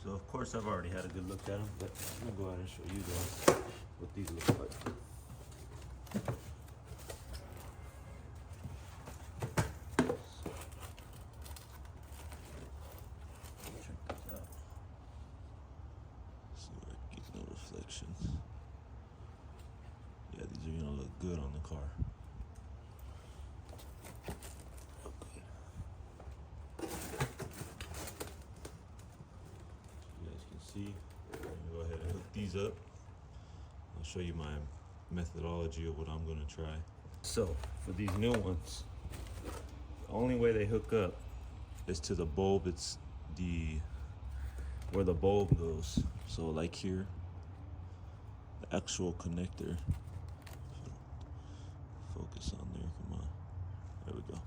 So of course I've already had a good look at them, but I'm gonna go ahead and show you guys what these look like. Check this out. See where it gets no reflections. Yeah, these are gonna look good on the car. See, go ahead and hook these up. I'll show you my methodology of what I'm going to try. So for these new ones, the only way they hook up is to the bulb. It's where the bulb goes. So like here, the actual connector. Focus on there, come on. There we go.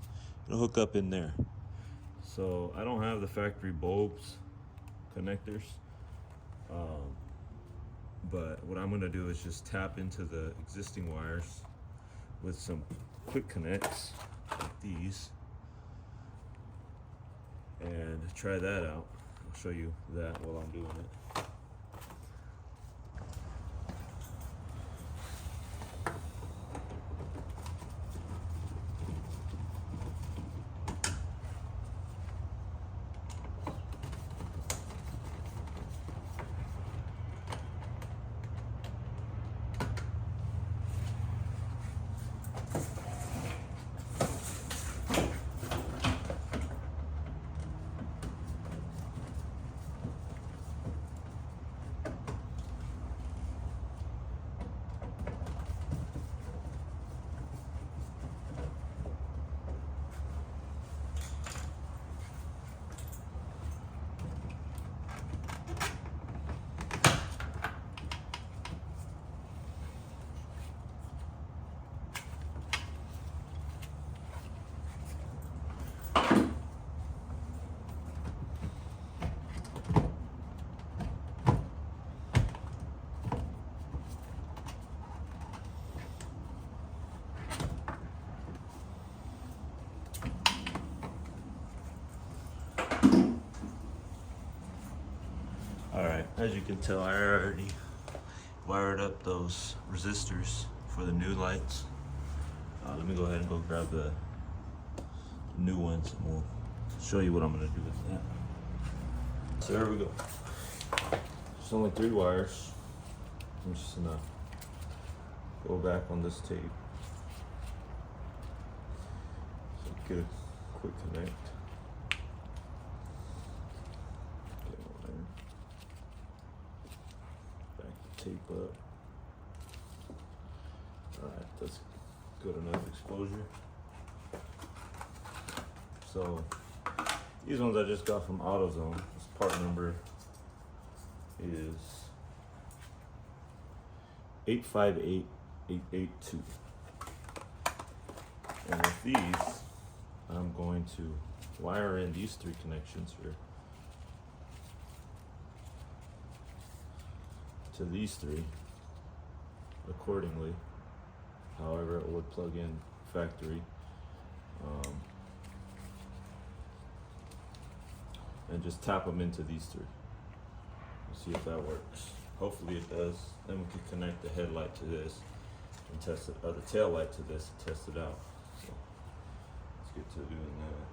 It'll hook up in there. So I don't have the factory bulbs connectors. But what I'm gonna do is just tap into the existing wires with some quick connects like these and try that out. I'll show you that while I'm doing it. Alright, as you can tell, I already wired up those resistors for the new lights. Let me go ahead and go grab the new ones and we'll show you what I'm going to do with that. So there we go. There's only 3 wires. I'm just going to go back on this tape. So get a quick connect. Tape up. Alright, that's good enough exposure. So these ones I just got from AutoZone. This part number is 858882. And with these, I'm going to wire in these 3 connections here to these 3 accordingly, however it would plug in factory, and just tap them into these 3. Let's see if that works. Hopefully it does. Then we can connect the headlight to this and test it, or the tail light to this and test it out. So let's get to doing that.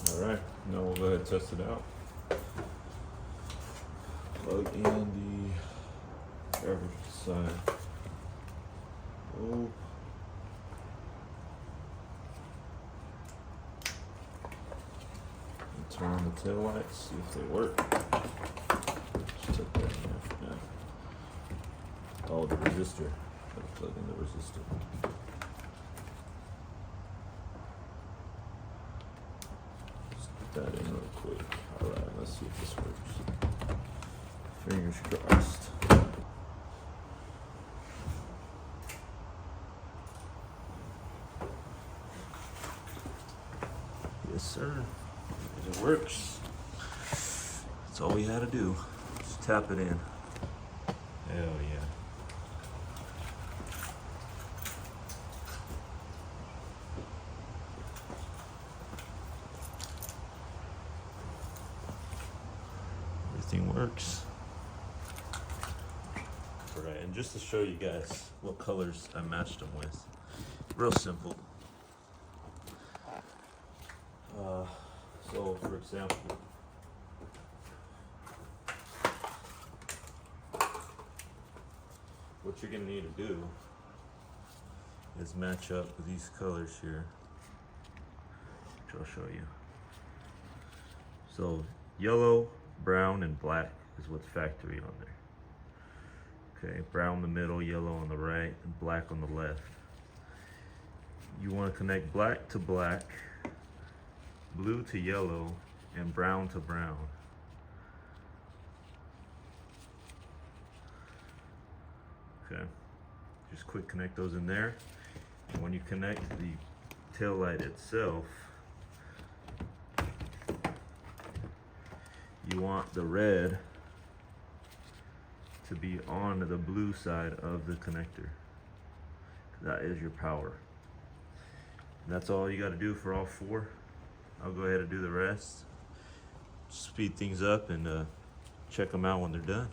Alright, now we'll go ahead and test it out. Plug in the driver's side. Oh. turn on the tail lights, see if they work. Just took that in there for now. Oh, the resistor. Gotta plug in the resistor. Just put that in real quick. Alright, let's see if this works. Fingers crossed. Yes, sir. It works. That's all we had to do. Just tap it in. Hell yeah. Everything works. Alright, and just to show you guys what colors I matched them with. Real simple. So, for example, what you're going to need to do is match up with these colors here, which I'll show you. So, yellow, brown, and black is what's factory on there. Okay, brown in the middle, yellow on the right, and black on the left. You want to connect black to black, blue to yellow, and brown to brown. Okay, just quick connect those in there. And when you connect the tail light itself, you want the red to be on the blue side of the connector. That is your power. And that's all you got to do for all four. I'll go ahead and do the rest. Speed things up and check them out when they're done.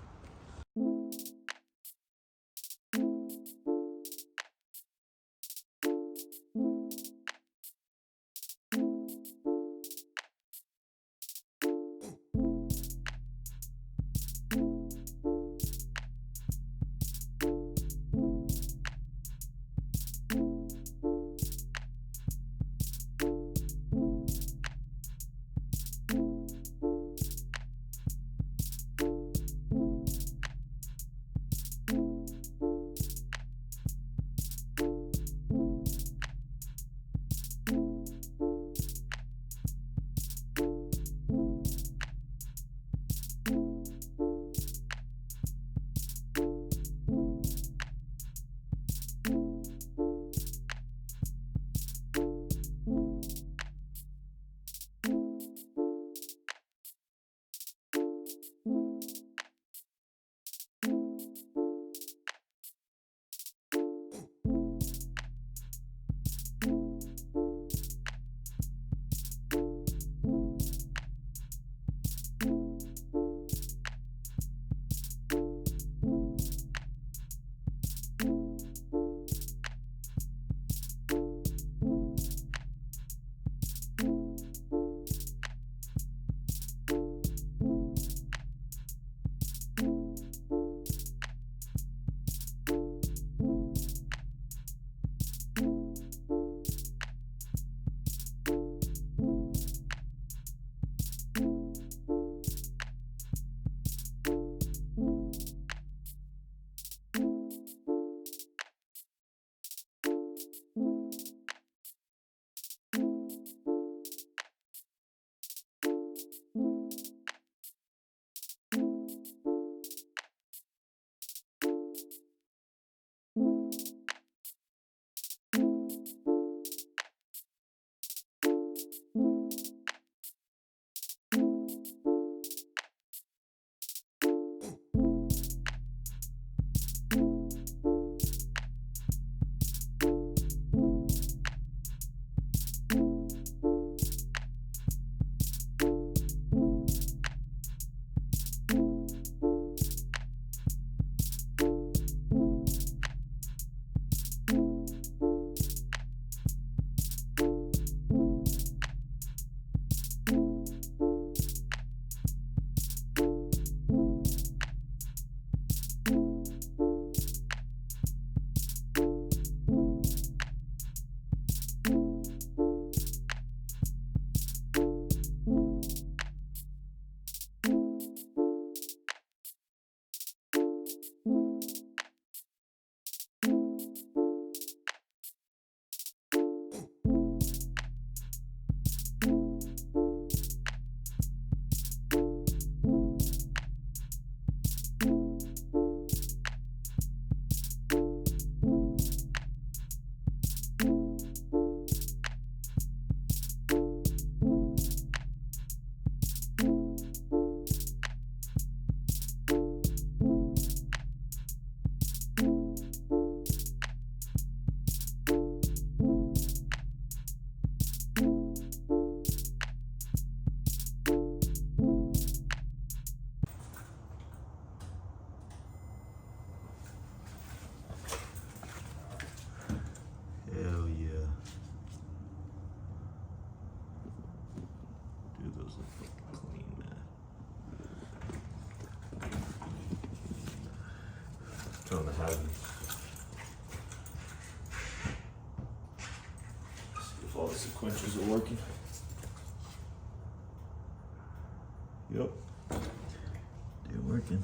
all the sequentials are working. Yep, they're working.